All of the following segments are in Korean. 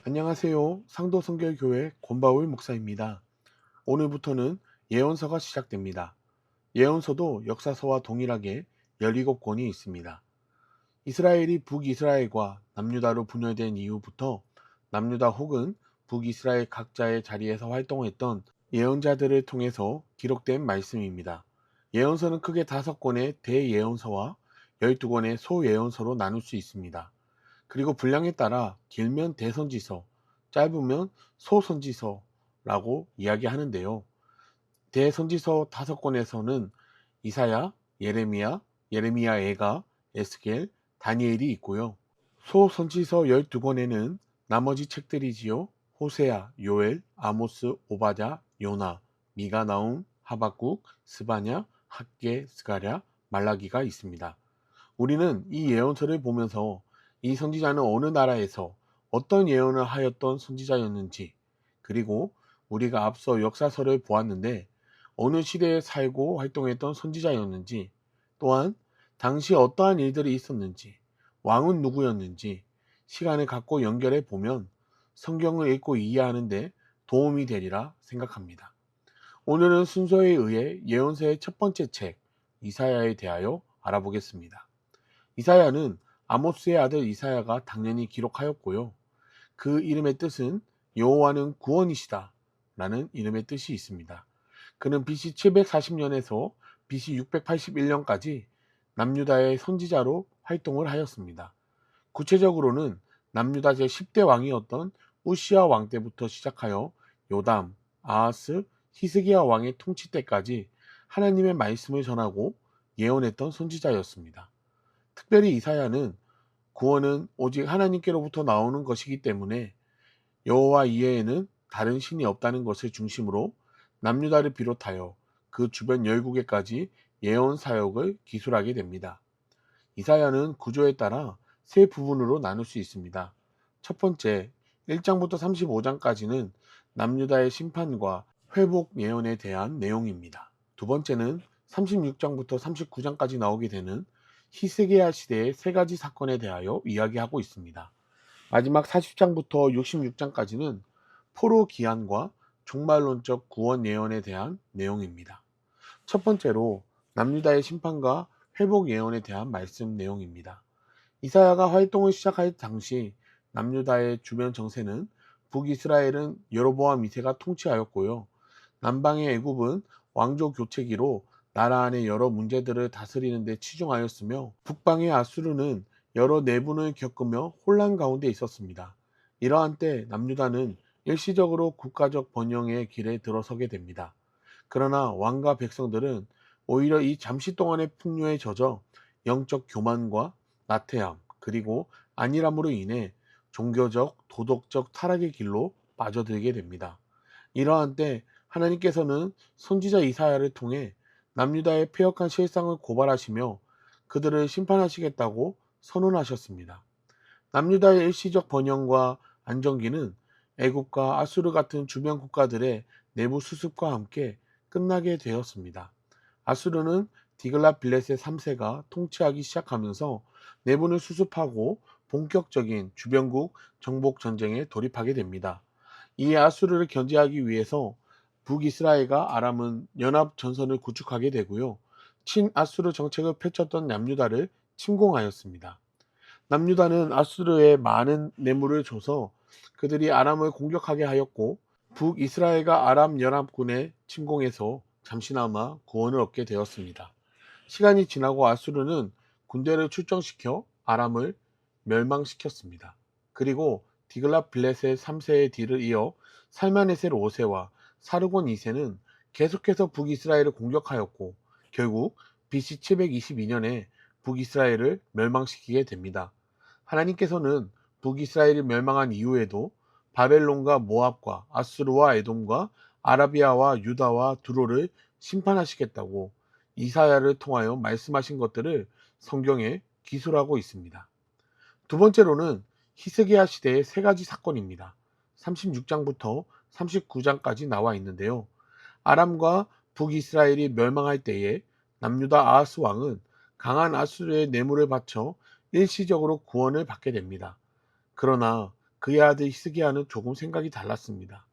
안녕하세요. 상도선결교회 권바울 목사입니다. 오늘부터는 예언서가 시작됩니다. 예언서도 역사서와 동일하게 17권이 있습니다. 이스라엘이 북이스라엘과 남유다로 분열된 이후부터 남유다 혹은 북이스라엘 각자의 자리에서 활동했던 예언자들을 통해서 기록된 말씀입니다. 예언서는 크게 5권의 대예언서와 12권의 소예언서로 나눌 수 있습니다. 그리고 분량에 따라 길면 대선지서, 짧으면 소선지서라고 이야기하는데요. 대선지서 5권에서는 이사야, 예레미야, 예레미야애가, 에스겔, 다니엘이 있고요. 소선지서 12권에는 나머지 책들이지요. 호세아, 요엘, 아모스, 오바댜, 요나, 미가, 나움, 하박국, 스바냐, 학개, 스가랴, 말라기가 있습니다. 우리는 이 예언서를 보면서 이 선지자는 어느 나라에서 어떤 예언을 하였던 선지자였는지, 그리고 우리가 앞서 역사서를 보았는데 어느 시대에 살고 활동했던 선지자였는지, 또한 당시 어떠한 일들이 있었는지, 왕은 누구였는지 시간을 갖고 연결해 보면 성경을 읽고 이해하는데 도움이 되리라 생각합니다. 오늘은 순서에 의해 예언서의 첫 번째 책 이사야에 대하여 알아보겠습니다. 이사야는 아모스의 아들 이사야가 당연히 기록하였고요. 그 이름의 뜻은 여호와는 구원이시다 라는 이름의 뜻이 있습니다. 그는 BC 740년에서 BC 681년까지 남유다의 선지자로 활동을 하였습니다. 구체적으로는 남유다 제10대 왕이었던 우시야 왕 때부터 시작하여 요담, 아하스, 히스기야 왕의 통치 때까지 하나님의 말씀을 전하고 예언했던 선지자였습니다. 특별히 이사야는 구원은 오직 하나님께로부터 나오는 것이기 때문에 여호와 이외에는 다른 신이 없다는 것을 중심으로 남유다를 비롯하여 그 주변 열국에까지 예언 사역을 기술하게 됩니다. 이사야는 구조에 따라 세 부분으로 나눌 수 있습니다. 첫 번째, 1장부터 35장까지는 남유다의 심판과 회복 예언에 대한 내용입니다. 두 번째는 36장부터 39장까지 나오게 되는 히스기야 시대의 세 가지 사건에 대하여 이야기하고 있습니다. 마지막 40장부터 66장까지는 포로 기한과 종말론적 구원 예언에 대한 내용입니다. 첫 번째로 남유다의 심판과 회복 예언에 대한 말씀 내용입니다. 이사야가 활동을 시작할 당시 남유다의 주변 정세는 북이스라엘은 여로보암 2세가 통치하였고요. 남방의 애굽은 왕조 교체기로 나라 안의 여러 문제들을 다스리는 데 치중하였으며 북방의 아수르는 여러 내분을 겪으며 혼란 가운데 있었습니다. 이러한 때 남유다는 일시적으로 국가적 번영의 길에 들어서게 됩니다. 그러나 왕과 백성들은 오히려 이 잠시 동안의 풍요에 젖어 영적 교만과 나태함 그리고 안일함으로 인해 종교적, 도덕적 타락의 길로 빠져들게 됩니다. 이러한 때 하나님께서는 선지자 이사야를 통해 남유다의 폐역한 실상을 고발하시며 그들을 심판하시겠다고 선언하셨습니다. 남유다의 일시적 번영과 안정기는 애굽과 아수르 같은 주변 국가들의 내부 수습과 함께 끝나게 되었습니다. 아수르는 디글랏빌레세 3세가 통치하기 시작하면서 내분을 수습하고 본격적인 주변국 정복 전쟁에 돌입하게 됩니다. 이 아수르를 견제하기 위해서 북이스라엘과 아람은 연합 전선을 구축하게 되고요. 친아수르 정책을 펼쳤던 남유다를 침공하였습니다. 남유다는 아수르에 많은 뇌물을 줘서 그들이 아람을 공격하게 하였고 북이스라엘과 아람 연합군의 침공에서 잠시나마 구원을 얻게 되었습니다. 시간이 지나고 아수르는 군대를 출정시켜 아람을 멸망시켰습니다. 그리고 디글랏빌레셋 3세의 뒤를 이어 살마네셀 5세와 사르곤 2세는 계속해서 북이스라엘을 공격하였고 결국 BC 722년에 북이스라엘을 멸망시키게 됩니다. 하나님께서는 북이스라엘이 멸망한 이후에도 바벨론과 모압과 아수르와 에돔과 아라비아와 유다와 두로를 심판하시겠다고 이사야를 통하여 말씀하신 것들을 성경에 기술하고 있습니다. 두 번째로는 히스기야 시대의 세 가지 사건입니다. 36장부터 39장까지 나와 있는데요. 아람과 북이스라엘이 멸망할 때에 남유다 아하스 왕은 강한 아수르의 뇌물을 바쳐 일시적으로 구원을 받게 됩니다. 그러나 그의 아들 히스기야는 조금 생각이 달랐습니다.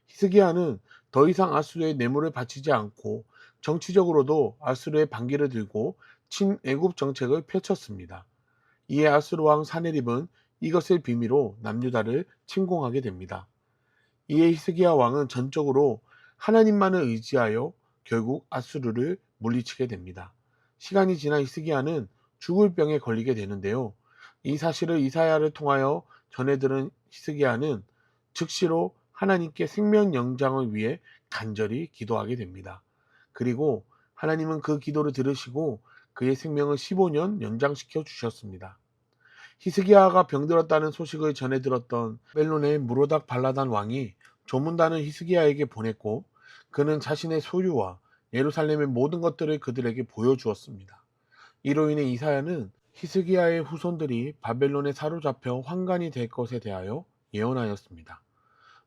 히스기야는 더 이상 아수르의 뇌물을 바치지 않고 정치적으로도 아수르의 반기를 들고 친애굽 정책을 펼쳤습니다. 이에 아수르 왕 사네립은 이것을 빌미로 남유다를 침공하게 됩니다. 이에 히스기야 왕은 전적으로 하나님만을 의지하여 결국 아수르를 물리치게 됩니다. 시간이 지나 히스기야는 죽을 병에 걸리게 되는데요. 이 사실을 이사야를 통하여 전해들은 히스기야는 즉시로 하나님께 생명 연장을 위해 간절히 기도하게 됩니다. 그리고 하나님은 그 기도를 들으시고 그의 생명을 15년 연장시켜 주셨습니다. 히스기야가 병들었다는 소식을 전해 들었던 벨론의 무로닥 발라단 왕이 조문단을 히스기야에게 보냈고 그는 자신의 소유와 예루살렘의 모든 것들을 그들에게 보여주었습니다. 이로 인해 이사야는 히스기야의 후손들이 바벨론에 사로잡혀 환관이 될 것에 대하여 예언하였습니다.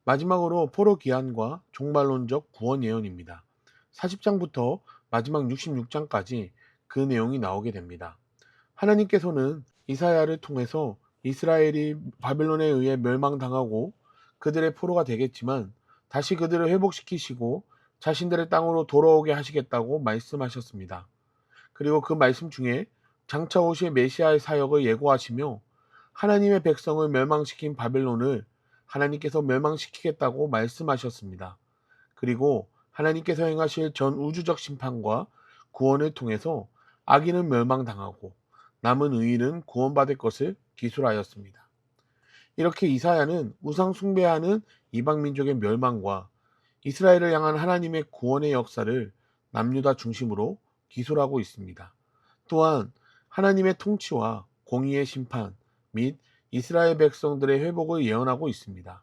마지막으로 포로 기한과 종말론적 구원 예언입니다. 40장부터 마지막 66장까지 그 내용이 나오게 됩니다. 하나님께서는 이사야를 통해서 이스라엘이 바벨론에 의해 멸망당하고 그들의 포로가 되겠지만 다시 그들을 회복시키시고 자신들의 땅으로 돌아오게 하시겠다고 말씀하셨습니다. 그리고 그 말씀 중에 장차 오실 메시아의 사역을 예고하시며 하나님의 백성을 멸망시킨 바벨론을 하나님께서 멸망시키겠다고 말씀하셨습니다. 그리고 하나님께서 행하실 전 우주적 심판과 구원을 통해서 악인은 멸망당하고 남은 의인은 구원받을 것을 기술하였습니다. 이렇게 이사야는 우상 숭배하는 이방 민족의 멸망과 이스라엘을 향한 하나님의 구원의 역사를 남유다 중심으로 기술하고 있습니다. 또한 하나님의 통치와 공의의 심판 및 이스라엘 백성들의 회복을 예언하고 있습니다.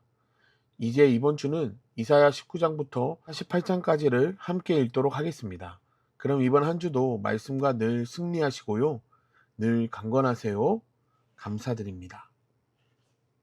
이제 이번 주는 이사야 19장부터 48장까지를 함께 읽도록 하겠습니다. 그럼 이번 한 주도 말씀과 늘 승리하시고요. 늘 강건하세요. 감사드립니다.